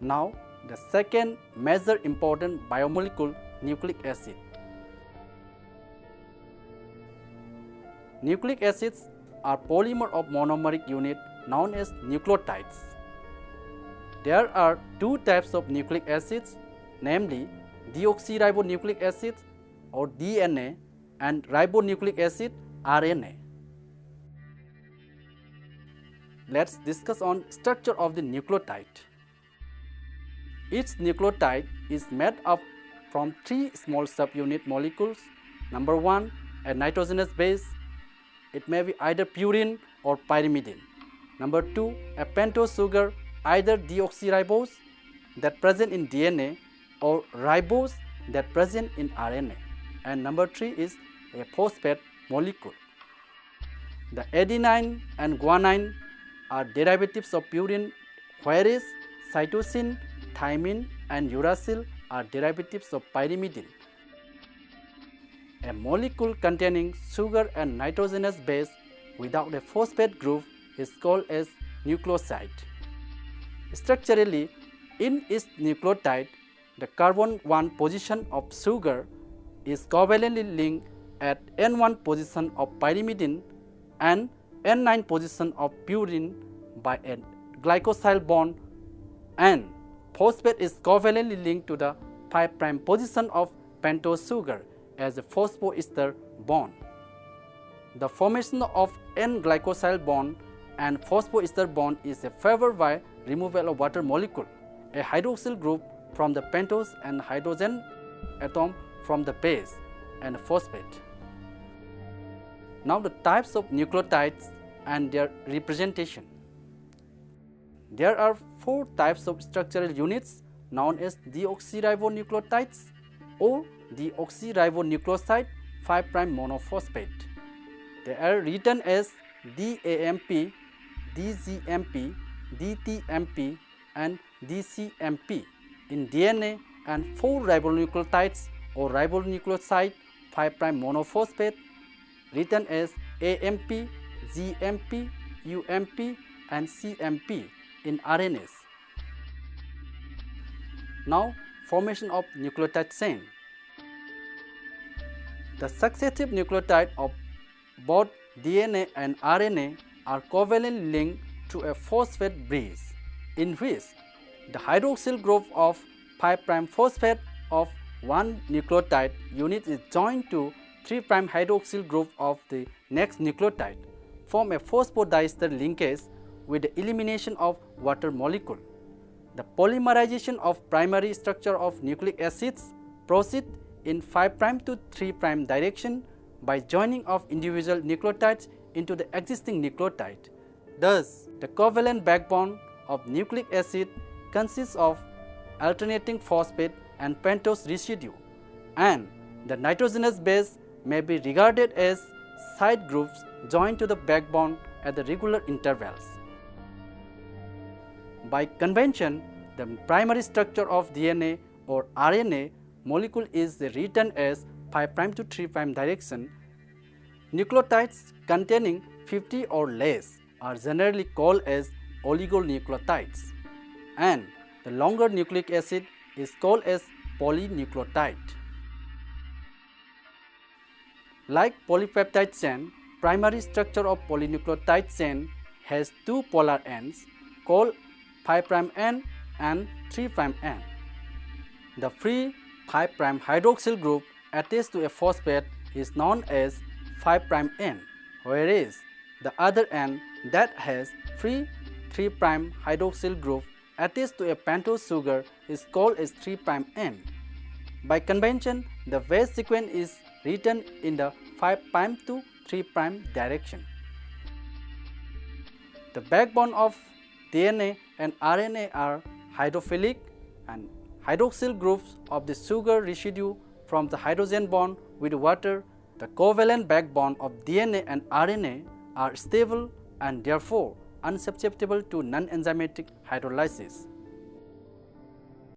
Now, the second major important biomolecule, nucleic acid. Nucleic acids are polymer of monomeric unit known as nucleotides. There are two types of nucleic acids, namely deoxyribonucleic acid or DNA and ribonucleic acid RNA. Let's discuss on structure of the nucleotide. Each nucleotide is made up from three small subunit molecules. Number 1, a nitrogenous base. It may be either purine or pyrimidine. Number 2, a pentose sugar, either deoxyribose that present in DNA or ribose that present in RNA. And number 3 is a phosphate molecule. The adenine and guanine are derivatives of purine, whereas cytosine, thymine and uracil are derivatives of pyrimidine. A molecule containing sugar and nitrogenous base without a phosphate group is called as nucleoside. Structurally, in each nucleotide, the carbon 1 position of sugar is covalently linked at N1 position of pyrimidine and N9 position of purine by a glycosyl bond, and phosphate is covalently linked to the 5' position of pentose sugar as a phosphoester bond. The formation of N-glycosyl bond and phosphoester bond is favored by removal of water molecule, a hydroxyl group from the pentose and hydrogen atom from the base, and phosphate. Now the types of nucleotides and their representation. There are 4 types of structural units known as deoxyribonucleotides or deoxyribonucleoside 5' monophosphate. They are written as DAMP, DGMP, DTMP and DCMP in DNA, and 4 ribonucleotides or ribonucleoside 5' monophosphate written as AMP, GMP, UMP and CMP in RNAs. Now, formation of nucleotide chain. The successive nucleotide of both DNA and RNA are covalently linked to a phosphate bridge, in which the hydroxyl group of 5' phosphate of one nucleotide unit is joined to 3' hydroxyl group of the next nucleotide, form a phosphodiester linkage with the elimination of water molecule. The polymerization of primary structure of nucleic acids proceed in 5' to 3' direction by joining of individual nucleotides into the existing nucleotide. Thus, the covalent backbone of nucleic acid consists of alternating phosphate and pentose residue, and the nitrogenous base may be regarded as side groups joined to the backbone at the regular intervals. By convention, the primary structure of DNA or RNA molecule is written as 5' to 3' direction. Nucleotides containing 50 or less are generally called as oligonucleotides, and the longer nucleic acid is called as polynucleotide. Like polypeptide chain, primary structure of polynucleotide chain has 2 polar ends called 5' end and 3' end. The free 5' hydroxyl group attached to a phosphate is known as 5' end, whereas the other end that has free 3' hydroxyl group attached to a pentose sugar is called as 3' end. By convention, the base sequence is written in the 5' to 3' direction. The backbone of DNA and RNA are hydrophilic, and hydroxyl groups of the sugar residue from the hydrogen bond with water. The covalent backbone of DNA and RNA are stable and therefore unsusceptible to non-enzymatic hydrolysis.